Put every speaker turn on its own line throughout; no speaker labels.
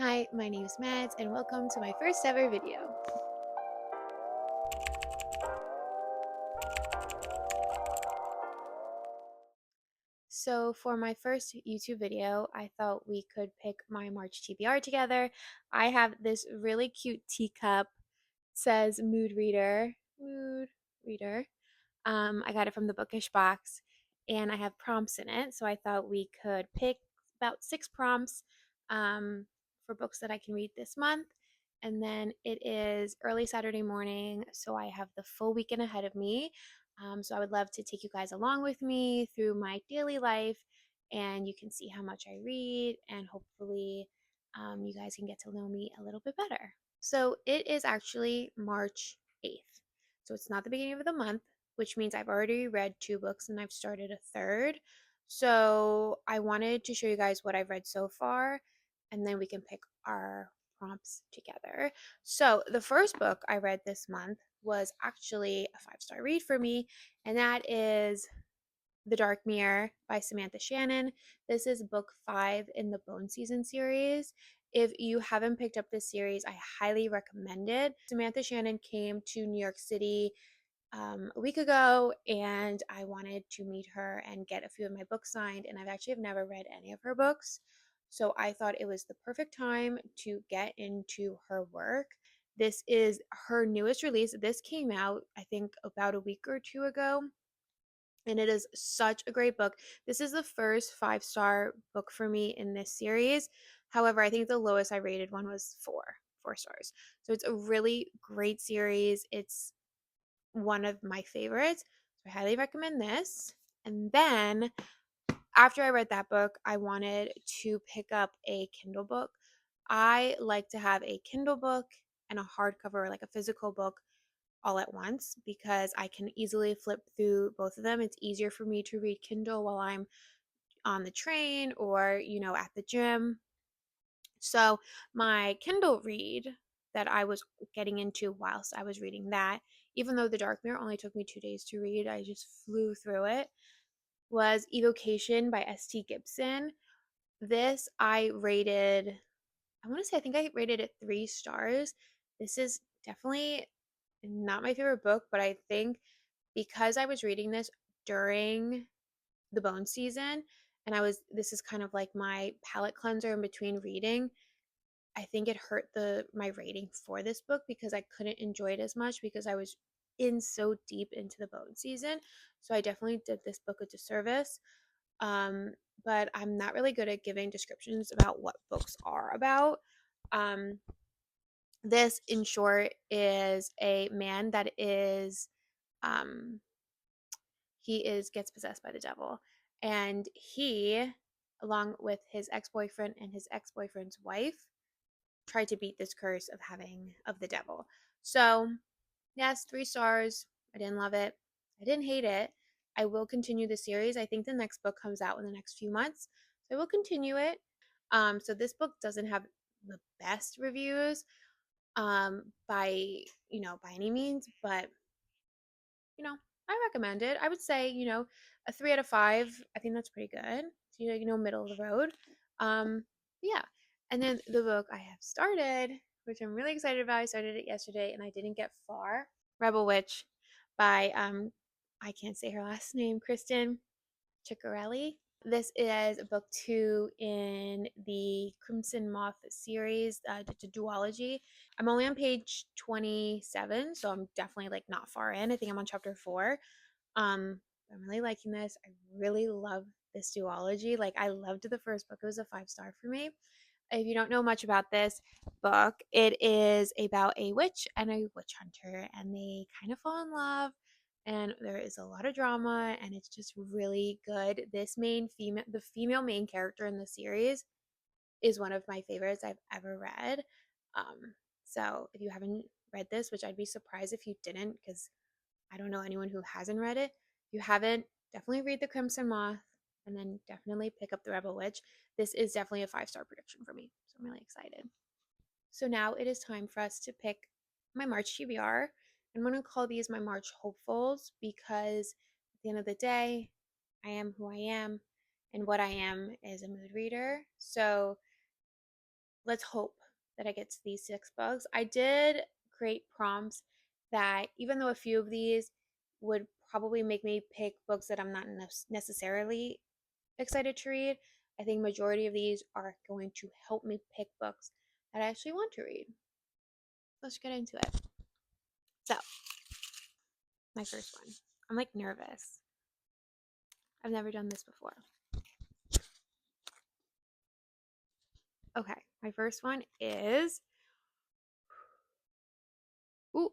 Hi, my name is Mads, and welcome to my first ever video. So for my first YouTube video, I thought we could pick my March TBR together. I have this really cute teacup, says mood reader. I got it from the bookish box, and I have prompts in it. So I thought we could pick about 6 prompts um, for books that I can read this month. And then it is early Saturday morning, so I have the full weekend ahead of me. So I would love to take you guys along with me through my daily life, and you can see how much I read, and hopefully, you guys can get to know me a little bit better. So it is actually March 8th. So it's not the beginning of the month, which means I've already read 2 books and I've started a third. So I wanted to show you guys what I've read so far, and then we can pick our prompts together. So the first book I read this month was actually a 5-star read for me, and that is The Dark Mirror by Samantha Shannon. This is book 5 in the Bone Season series. If you haven't picked up this series, I highly recommend it. Samantha Shannon came to New York City a week ago, and I wanted to meet her and get a few of my books signed, and I've actually never read any of her books. So I thought it was the perfect time to get into her work. This is her newest release. This came out, I think, about a week or 2 ago, and it is such a great book. This is the first 5-star book for me in this series. However, I think the lowest I rated one was 4 stars. So it's a really great series. It's one of my favorites. So I highly recommend this. And then after I read that book, I wanted to pick up a Kindle book. I like to have a Kindle book and a hardcover, like a physical book, all at once because I can easily flip through both of them. It's easier for me to read Kindle while I'm on the train or, at the gym. So, my Kindle read that I was getting into whilst I was reading that, even though The Dark Mirror only took me 2 days to read, I just flew through it, was Evocation by S.T. Gibson. This I want to say, I think I rated it 3 stars. This is definitely not my favorite book, but I think because I was reading this during the bone season, and this is kind of like my palate cleanser in between reading. I think it hurt my rating for this book because I couldn't enjoy it as much because I was in so deep into the bone season. So I definitely did this book a disservice. Um, but I'm not really good at giving descriptions about what books are about. Um, this, in short, is a man that is um, gets possessed by the devil, and he, along with his ex-boyfriend and his ex-boyfriend's wife, tried to beat this curse of the devil. So, yes, 3 stars. I didn't love it. I didn't hate it. I will continue the series. I think the next book comes out in the next few months. So I will continue it. So this book doesn't have the best reviews by by any means, but I recommend it. I would say, a 3 out of 5. I think that's pretty good. So, middle of the road. Um, yeah. And then the book I have started, which I'm really excited about. I started it yesterday and I didn't get far. Rebel Witch by I can't say her last name, Kristen Ciccarelli. This is book 2 in the Crimson Moth series, it's a duology. I'm only on page 27, so I'm definitely like not far in. I think I'm on chapter 4. I'm really liking this. I really love this duology. Like, I loved the first book. It was a 5-star for me. If you don't know much about this book, it is about a witch and a witch hunter, and they kind of fall in love, and there is a lot of drama, and it's just really good. The female main character in the series is one of my favorites I've ever read. Um, so if you haven't read this, which I'd be surprised if you didn't, because I don't know anyone who hasn't read it. If you haven't, definitely read The Crimson Moth, and then definitely pick up The Rebel Witch. This is definitely a 5-star prediction for me, so I'm really excited. So now it is time for us to pick my March TBR. I'm going to call these my March hopefuls because at the end of the day, I am who I am, and what I am is a mood reader. So let's hope that I get to these 6 books. I did create prompts that, even though a few of these would probably make me pick books that I'm not necessarily excited to read, I think majority of these are going to help me pick books that I actually want to read. Let's get into it. So, my first one. I'm like nervous. I've never done this before. Okay, my first one is, ooh,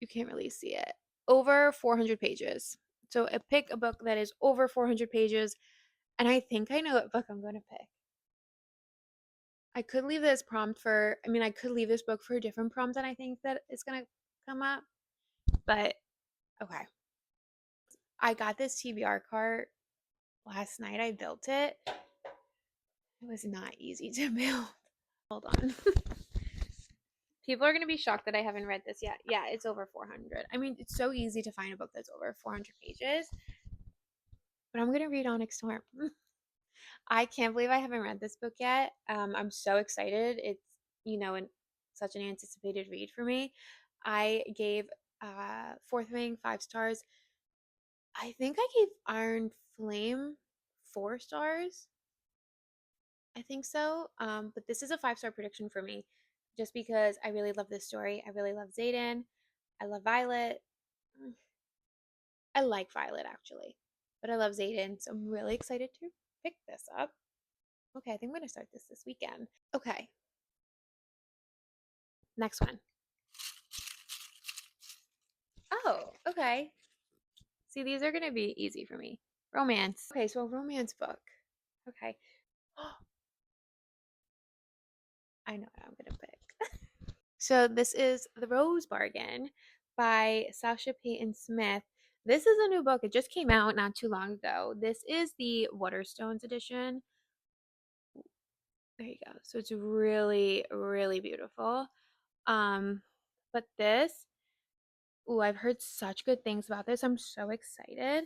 you can't really see it. Over 400 pages. So I pick a book that is over 400 pages, and I think I know what book I'm going to pick. I could leave this prompt for, I mean, I could leave this book for a different prompt, and I think that it's going to come up. But okay. I got this TBR cart last night. I built it. It was not easy to build. Hold on. People are going to be shocked that I haven't read this yet. Yeah, it's over 400. I mean, it's so easy to find a book that's over 400 pages. But I'm going to read Onyx Storm. I can't believe I haven't read this book yet. I'm so excited. It's, such an anticipated read for me. I gave Fourth Wing 5 stars. I think I gave Iron Flame 4 stars. I think so. But this is a 5 star prediction for me, just because I really love this story. I really love Xaden. I love Violet. I like Violet actually, but I love Xaden, so I'm really excited to pick this up. Okay, I think I'm gonna start this weekend. Okay, next one. Oh, okay. See, these are gonna be easy for me. Romance. Okay, so a romance book. Okay. I know what I'm gonna pick. So this is The Rose Bargain by Sasha Payton Smith. This is a new book. It just came out not too long ago. This is the Waterstones edition. There you go. So it's really, really beautiful. But this, ooh, I've heard such good things about this. I'm so excited.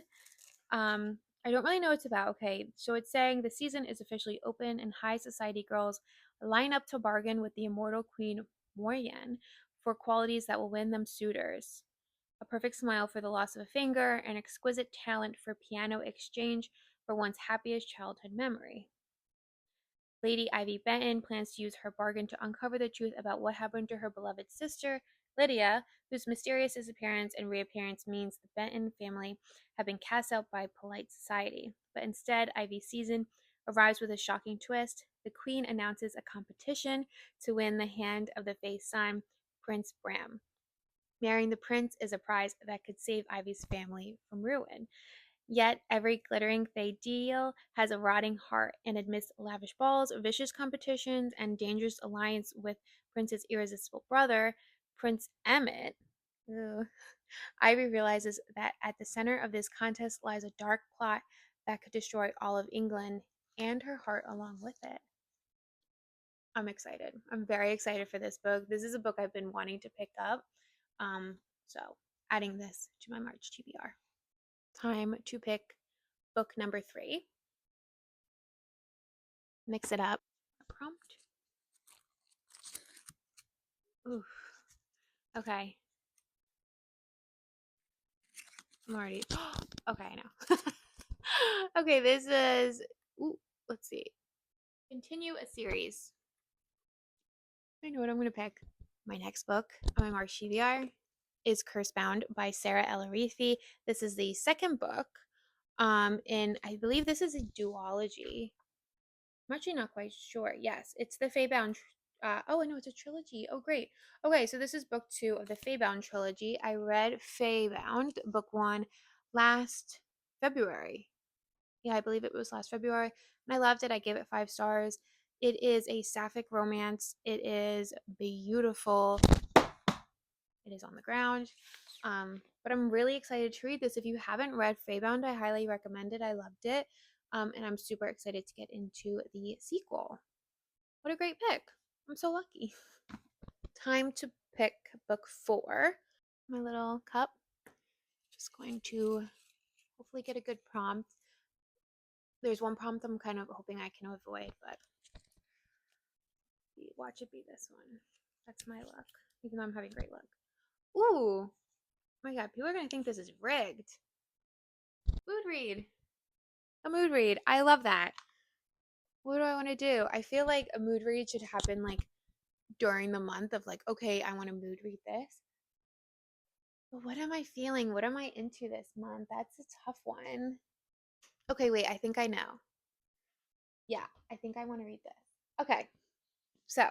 I don't really know what it's about. Okay, so it's saying the season is officially open and high society girls line up to bargain with the immortal queen Moryan for qualities that will win them suitors. A perfect smile for the loss of a finger, and exquisite talent for piano exchange for one's happiest childhood memory. Lady Ivy Benton plans to use her bargain to uncover the truth about what happened to her beloved sister, Lydia, whose mysterious disappearance and reappearance means the Benton family have been cast out by polite society. But instead, Ivy's season arrives with a shocking twist. The queen announces a competition to win the hand of the Fae's son, Prince Bram. Marrying the prince is a prize that could save Ivy's family from ruin. Yet every glittering Fae deal has a rotting heart, and amidst lavish balls, vicious competitions, and dangerous alliance with Prince's irresistible brother, Prince Emmett, Ivy realizes that at the center of this contest lies a dark plot that could destroy all of England and her heart along with it. I'm excited. I'm very excited for this book. This is a book I've been wanting to pick up. So adding this to my March TBR. Time to pick book number 3. Mix it up. Prompt. Ooh. Okay. I'm already. Okay, I know. Okay, this is. Ooh, let's see. Continue a series. I know what I'm going to pick. My next book on my March TBR is Cursebound by Sarah Elarifi. This is the second book. And I believe this is a duology. I'm actually not quite sure. Yes, it's the Faebound. Oh, I know it's a trilogy. Oh, great. Okay, so this is book 2 of the Faebound trilogy. I read Faebound, book 1, last February. Yeah, I believe it was last February. And I loved it. I gave it 5 stars. It is a sapphic romance. It is beautiful. It is on the ground. But I'm really excited to read this. If you haven't read Faebound, I highly recommend it. I loved it. And I'm super excited to get into the sequel. What a great pick. I'm so lucky. Time to pick book 4. My little cup. Just going to hopefully get a good prompt. There's one prompt I'm kind of hoping I can avoid, but Watch it be this one. That's my luck. Even though I'm having great luck. Ooh. Oh my god, people are gonna think this is rigged. Mood read. A mood read. I love that. What do I want to do? I feel like a mood read should happen like during the month of like, okay, I want to mood read this. But what am I feeling? What am I into this month? That's a tough one. Okay, wait, I think I know. Yeah, I think I want to read this. Okay, so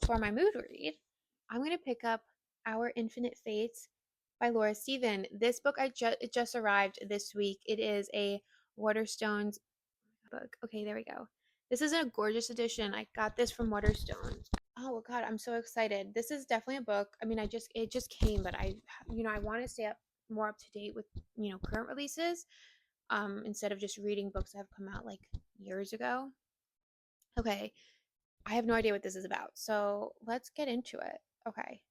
for my mood read, I'm going to pick up Our Infinite Fates by Laura Stephen. This book it just arrived this week. It is a Waterstones book. Okay, there we go. This is a gorgeous edition. I got this from Waterstones. Oh god, I'm so excited. This is definitely a book. I mean, it just came, but I want to stay more up to date with, current releases instead of just reading books that have come out like years ago. Okay, I have no idea what this is about. So, let's get into it. Okay.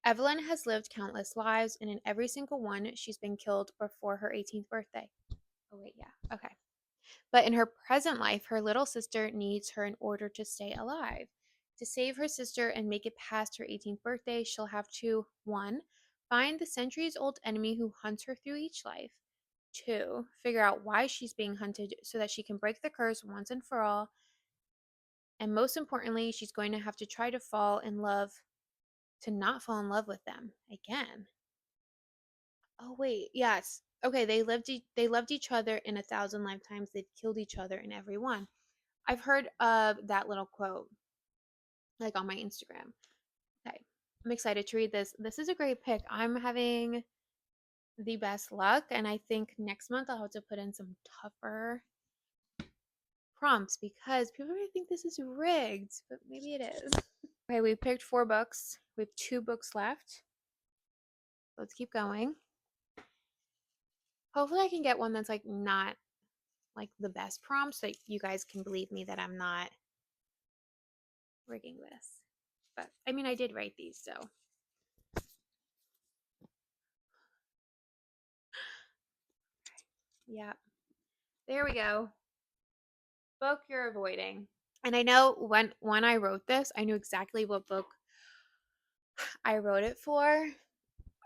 Evelyn has lived countless lives, and in every single one, she's been killed before her 18th birthday. Oh, wait, yeah. Okay. But in her present life, her little sister needs her in order to stay alive. To save her sister and make it past her 18th birthday, she'll have to 1. Find the centuries old enemy who hunts her through each life. 2. Figure out why she's being hunted so that she can break the curse once and for all. And most importantly, she's going to have to try to not fall in love with them again. Oh wait, yes. Okay, they loved each other in 1,000 lifetimes. They'd killed each other in every one. I've heard of that little quote like on my Instagram. Okay. I'm excited to read this. This is a great pick. I'm having the best luck, and I think next month I'll have to put in some tougher prompts because people are gonna think this is rigged, but maybe it is. Okay, we picked 4 books. We have 2 books left. Let's keep going. Hopefully I can get one that's like not like the best prompt so that you guys can believe me that I'm not rigging this. But I mean, I did write these, so. Yeah. There we go. Book you're avoiding. And I know when I wrote this, I knew exactly what book I wrote it for.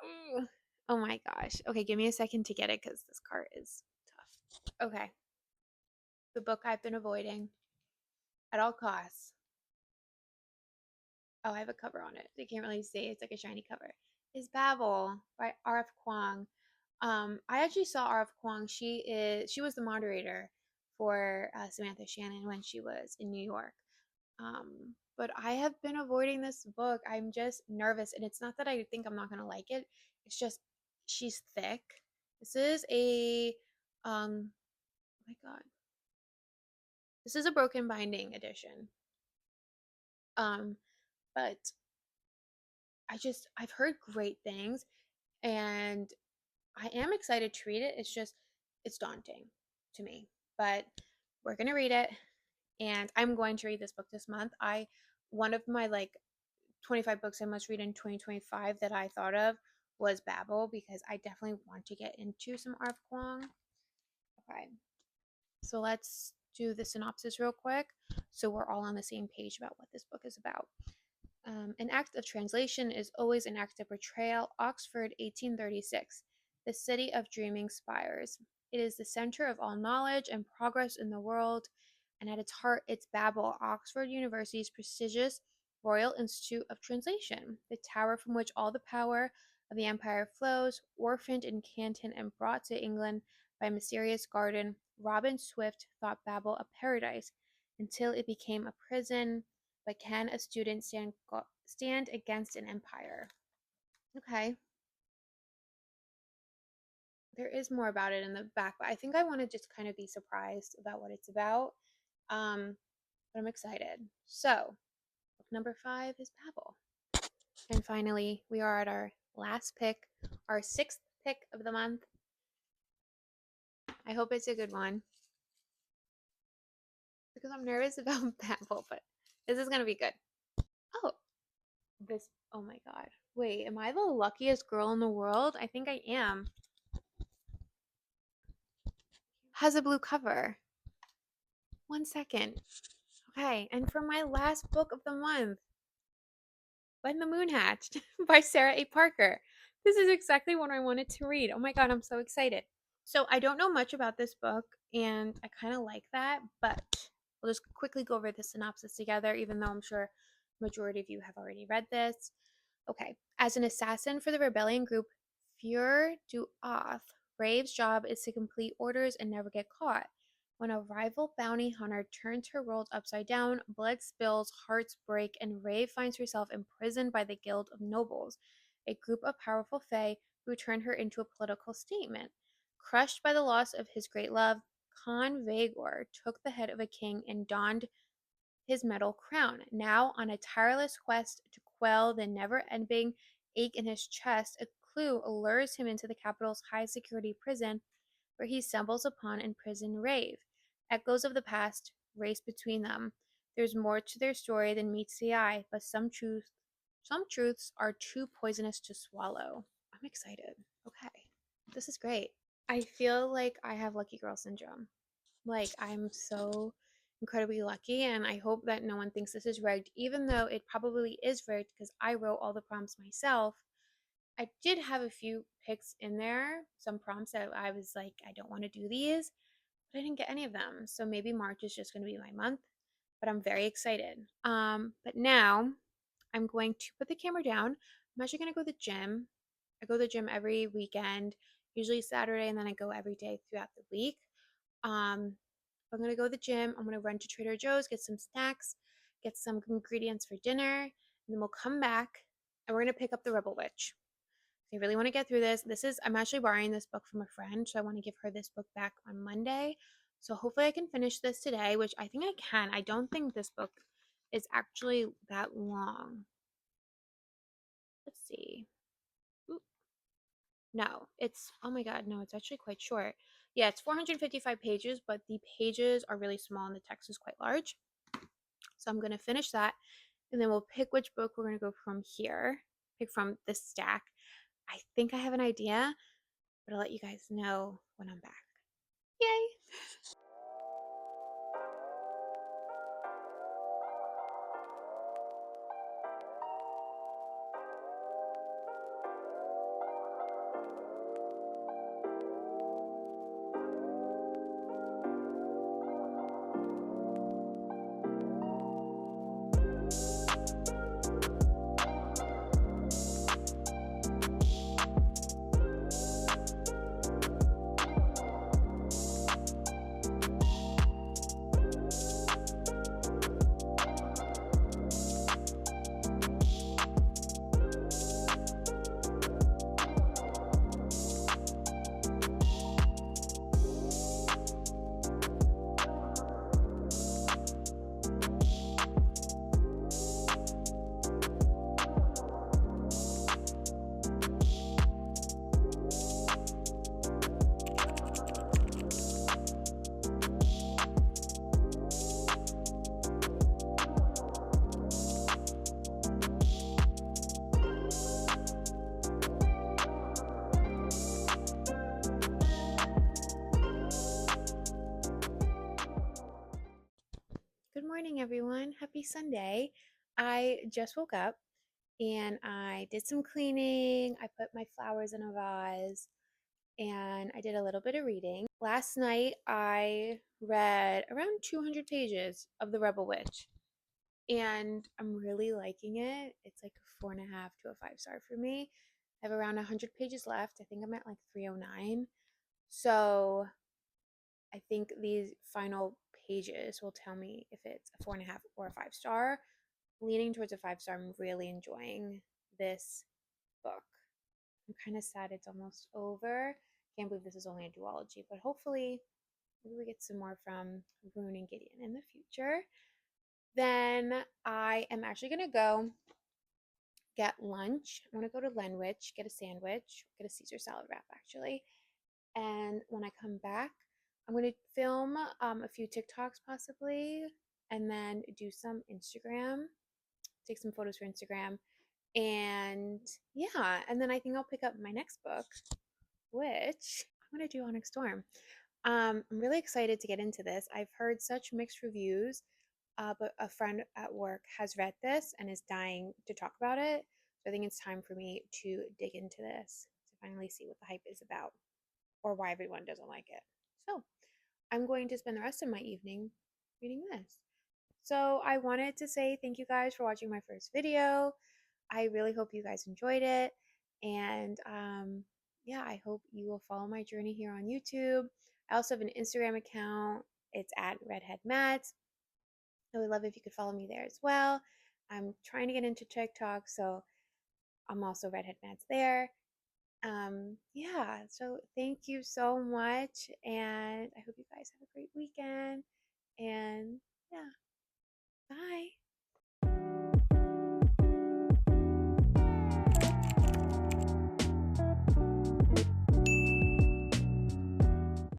Ooh. Oh my gosh. Okay, give me a second to get it because this cart is tough. Okay. The book I've been avoiding at all costs. Oh, I have a cover on it. You can't really see. It's like a shiny cover. Is Babel by R.F. Kuang. I actually saw R.F. Kuang. She was the moderator for Samantha Shannon when she was in New York. But I have been avoiding this book. I'm just nervous, and it's not that I think I'm not gonna like it. It's just she's thick. This is a oh my god. This is a broken binding edition. Um, but I've heard great things, and I am excited to read it. It's daunting to me, but we're gonna read it, and I'm going to read this book this month. One of my like 25 books I must read in 2025 that I thought of was Babel because I definitely want to get into some R.F. Kuang. Okay, so let's do the synopsis real quick so we're all on the same page about what this book is about. An act of translation is always an act of betrayal. Oxford, 1836. The city of dreaming spires. It is the center of all knowledge and progress in the world, and at its heart, it's Babel, Oxford University's prestigious Royal Institute of Translation, the tower from which all the power of the empire flows. Orphaned in Canton and brought to England by a mysterious garden, Robin Swift thought Babel a paradise until it became a prison. But can a student stand against an empire? Okay. There is more about it in the back, but I think I want to just kind of be surprised about what it's about. But I'm excited. So, book number 5 is Babel. And finally, we are at our last pick, our 6th pick of the month. I hope it's a good one because I'm nervous about Babel, but this is going to be good. Oh, oh my god. Wait, am I the luckiest girl in the world? I think I am. Has a blue cover. 1 second. Okay, and for my last book of the month, When the Moon Hatched by Sarah A. Parker. This is exactly what I wanted to read. Oh my god, I'm so excited. So I don't know much about this book, and I kind of like that, but we'll just quickly go over the synopsis together, even though I'm sure majority of you have already read this. Okay. As an assassin for the rebellion group Fur du Oth, Rave's job is to complete orders and never get caught. When a rival bounty hunter turns her world upside down, blood spills, hearts break, and Rave finds herself imprisoned by the Guild of Nobles, a group of powerful fae who turn her into a political statement. Crushed by the loss of his great love, Khan Vagor took the head of a king and donned his metal crown. Now, on a tireless quest to quell the never ending ache in his chest, a clue allures him into the capital's high security prison, where he stumbles upon imprisoned Rave. Echoes of the past race between them. There's more to their story than meets the eye, but some truths are too poisonous to swallow. I'm excited. Okay. This is great. I feel like I have lucky girl syndrome. Like, I'm so incredibly lucky, and I hope that no one thinks this is rigged, even though it probably is rigged because I wrote all the prompts myself. I did have a few picks in there, some prompts that I was like, I don't want to do these, but I didn't get any of them. So maybe March is just going to be my month, but I'm very excited. But now I'm going to put the camera down. I'm actually going to go to the gym. I go to the gym every weekend, usually Saturday, and then I go every day throughout the week. Um, I'm gonna go to the gym. I'm gonna run to Trader Joe's, get some snacks, get some ingredients for dinner, and then we'll come back and we're gonna pick up the Rebel Witch. I really want to get through this. I'm actually borrowing this book from a friend, so I want to give her this book back on Monday. So hopefully I can finish this today, which I think I can. I don't think this book is actually that long. Let's see. Ooh, no, oh my god, no, it's actually quite short. Yeah, it's 455 pages, but the pages are really small and the text is quite large. So I'm going to finish that, and then we'll pick which book we're going to go from here, pick from this stack. I think I have an idea, but I'll let you guys know when I'm back. Yay! Good morning, everyone. Happy Sunday. I just woke up and I did some cleaning. I put my flowers in a vase and I did a little bit of reading. Last night, I read around 200 pages of The Rebel Witch, and I'm really liking it. It's like a 4.5 to a 5 star for me. I have around 100 pages left. I think I'm at like 309. So I think these final pages will tell me if it's a 4.5 or a 5 star. Leaning towards a 5 star. I'm really enjoying this book. I'm kind of sad it's almost over. Can't believe this is only a duology, but hopefully maybe we get some more from Rune and Gideon in the future. Then I am actually gonna go get lunch. I want to go to Lenwich, get a sandwich, get a Caesar salad wrap actually. And when I come back, I'm going to film a few TikToks possibly, and then do some Instagram, take some photos for Instagram. And yeah, and then I think I'll pick up my next book, which I'm going to do Onyx Storm. I'm really excited to get into this. I've heard such mixed reviews. but a friend at work has read this and is dying to talk about it. So I think it's time for me to dig into this to finally see what the hype is about or why everyone doesn't like it. So I'm going to spend the rest of my evening reading this. So I wanted to say thank you guys for watching my first video. I really hope you guys enjoyed it. And yeah, I hope you will follow my journey here on YouTube. I also have an Instagram account. It's at Redhead Mads. I would love if you could follow me there as well. I'm trying to get into TikTok, so I'm also Redhead Mads there. Yeah, so thank you so much, and I hope you guys have a great weekend. And yeah, bye.